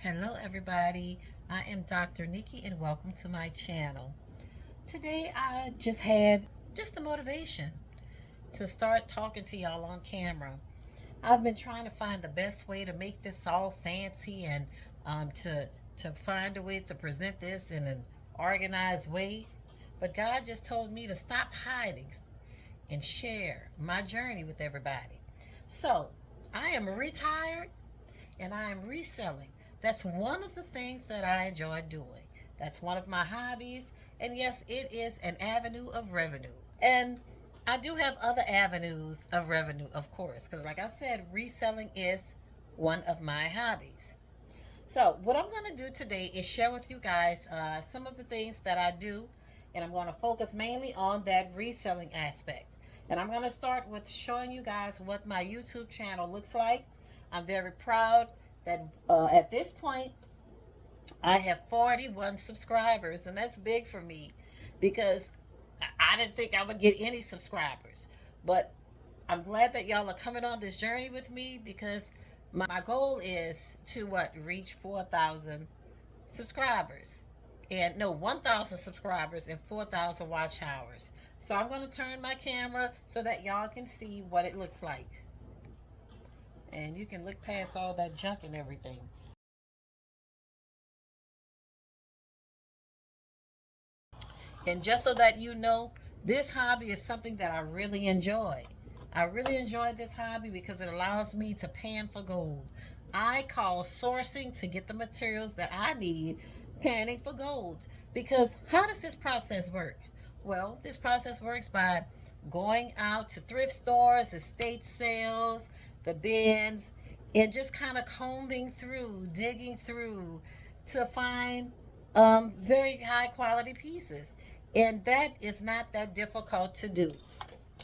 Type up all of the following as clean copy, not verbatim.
Hello everybody, I am Dr. Nikki and welcome to my channel. Today I just had the motivation to start talking to y'all on camera. I've been trying to find the best way to make this all fancy and to find a way to present this in an organized way. But God just told me to stop hiding and share my journey with everybody. So I am retired and I am reselling. That's one of the things that I enjoy doing. That's one of my hobbies. And yes, it is an avenue of revenue. And I do have other avenues of revenue, of course, because like I said, reselling is one of my hobbies. So, what I'm going to do today is share with you guys some of the things that I do, and I'm going to focus mainly on that reselling aspect. And I'm going to start with showing you guys what my YouTube channel looks like. I'm very proud that at this point I have 41 subscribers, and that's big for me because I didn't think I would get any subscribers. But I'm glad that y'all are coming on this journey with me because my goal is to reach 4,000 subscribers. And no, 1,000 subscribers and 4,000 watch hours. So I'm going to turn my camera so that y'all can see what it looks like. And you can look past all that junk and everything. And just so that you know, this hobby is something that I really enjoy. I really enjoy this hobby because it allows me to pan for gold. I call sourcing to get the materials that I need panning for gold. Because how does this process work? Well, this process works by going out to thrift stores, estate sales, the bins, and just kind of combing through, digging through to find very high quality pieces. And that is not that difficult to do.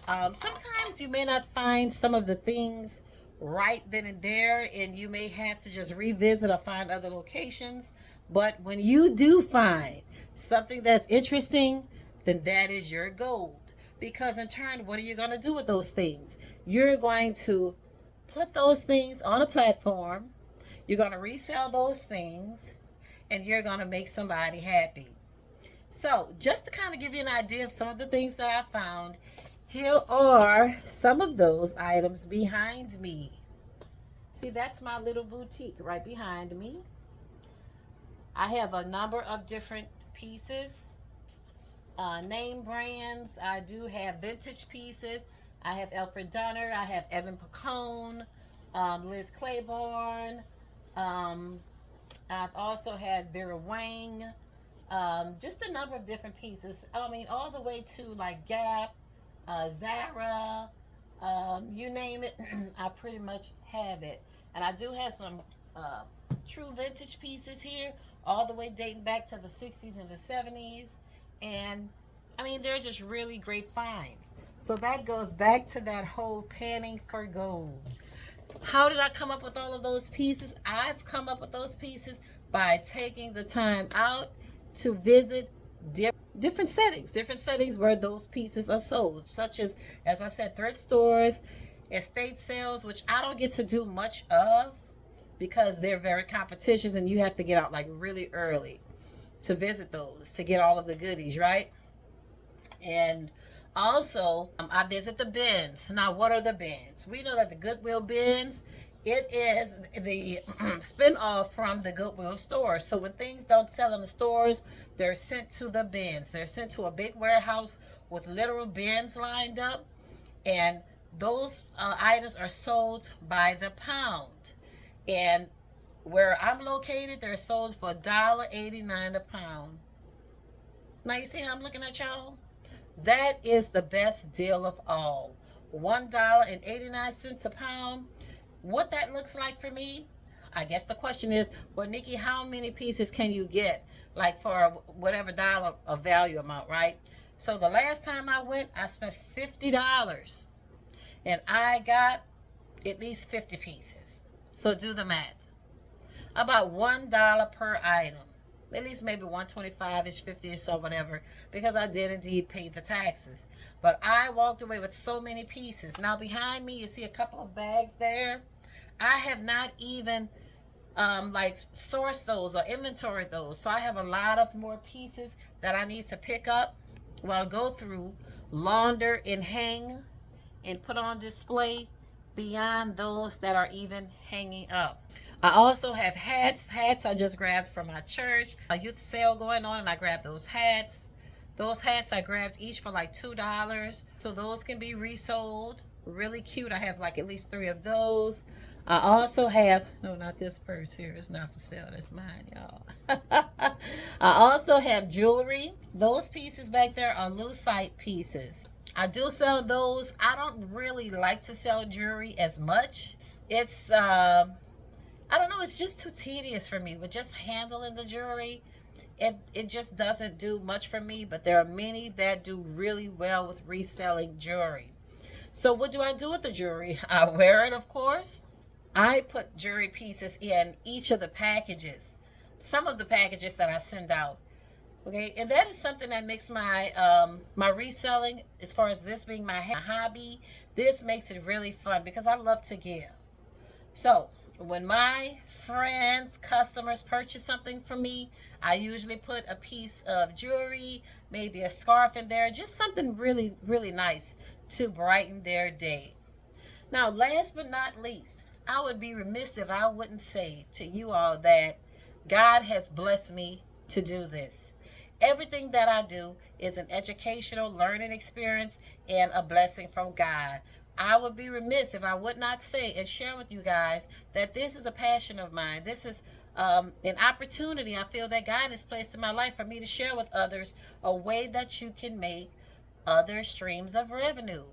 Sometimes you may not find some of the things right then and there, and you may have to just revisit or find other locations. But when you do find something that's interesting, then that is your gold. Because in turn, what are you going to do with those things? You're going to put those things on a platform, you're going to resell those things, and you're going to make somebody happy. So, just to kind of give you an idea of some of the things that I found, here are some of those items behind me. See, that's my little boutique right behind me. I have a number of different pieces, name brands. I do have vintage pieces. I have Alfred Dunner. I have Evan Pacone, Liz Claiborne. Um, I've also had Vera Wang. Just a number of different pieces. I mean, all the way to like Gap, Zara, you name it, I pretty much have it. And I do have some true vintage pieces here, all the way dating back to the 60s and the 70s. And I mean, they're just really great finds. So that goes back to that whole panning for gold. How did I come up with all of those pieces? I've come up with those pieces by taking the time out to visit different settings where those pieces are sold, such as I said, thrift stores, estate sales, which I don't get to do much of because they're very competitious and you have to get out like really early to visit those to get all of the goodies, right? And also, I visit the bins. Now, what are the bins? We know that the Goodwill bins, it is the spin-off from the Goodwill stores. So when things don't sell in the stores, they're sent to the bins. They're sent to a big warehouse with literal bins lined up. And those items are sold by the pound. And where I'm located, they're sold for $1.89 a pound. Now, you see how I'm looking at y'all? That is the best deal of all. $1.89 a pound. What that looks like for me, I guess the question is, well, Nikki, how many pieces can you get, like for whatever dollar of value amount, right? So the last time I went, I spent $50, and I got at least 50 pieces. So do the math. About $1 per item. At least maybe 125-ish, 50-ish, or whatever, because I did indeed pay the taxes. But I walked away with so many pieces. Now behind me, you see a couple of bags there. I have not even like source those or inventory those. So I have a lot of more pieces that I need to pick up. Well, go through, launder, and hang and put on display beyond those that are even hanging up. I also have hats. Hats I just grabbed from my church. A youth sale going on, and I grabbed those hats. Those hats I grabbed each for like $2. So those can be resold. Really cute. I have like at least 3 of those. I also have, no, not this purse here. It's not for sale. That's mine, y'all. I also have jewelry. Those pieces back there are lucite pieces. I do sell those. I don't really like to sell jewelry as much. It's I don't know, it's just too tedious for me with just handling the jewelry. It just doesn't do much for me, but there are many that do really well with reselling jewelry. So what do I do with the jewelry? I wear it, of course. I put jewelry pieces in each of the packages, some of the packages that I send out. Okay, and that is something that makes my reselling, as far as this being my hobby, this makes it really fun because I love to give. So when my friends, customers purchase something from me, I usually put a piece of jewelry, maybe a scarf in there, just something really, really nice to brighten their day. Now, last but not least, I would be remiss if I wouldn't say to you all that God has blessed me to do this. Everything that I do is an educational learning experience and a blessing from God. I would be remiss if I would not say and share with you guys that this is a passion of mine. This is an opportunity I feel that God has placed in my life for me to share with others a way that you can make other streams of revenue.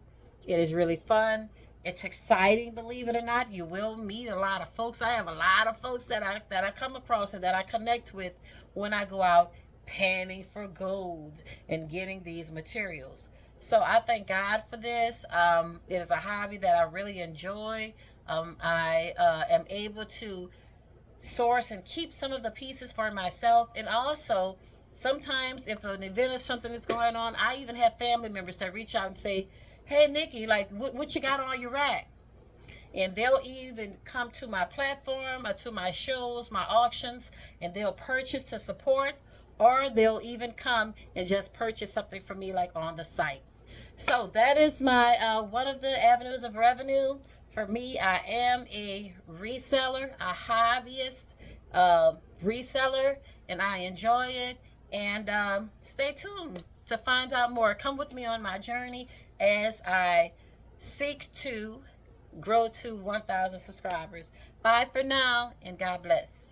It is really fun. It's exciting, believe it or not. You will meet a lot of folks. I have a lot of folks that I come across and that I connect with when I go out panning for gold and getting these materials. So I thank God for this. It is a hobby that I really enjoy. I am able to source and keep some of the pieces for myself, and also sometimes if an event or something is going on, I even have family members that reach out and say, hey Nikki, like what you got on your rack? And they'll even come to my platform or to my shows, my auctions, and they'll purchase to support, or they'll even come and just purchase something from me like on the site. So that is my one of the avenues of revenue. For me, I am a reseller, a hobbyist reseller, and I enjoy it. And stay tuned to find out more. Come with me on my journey as I seek to grow to 1,000 subscribers. Bye for now, and God bless.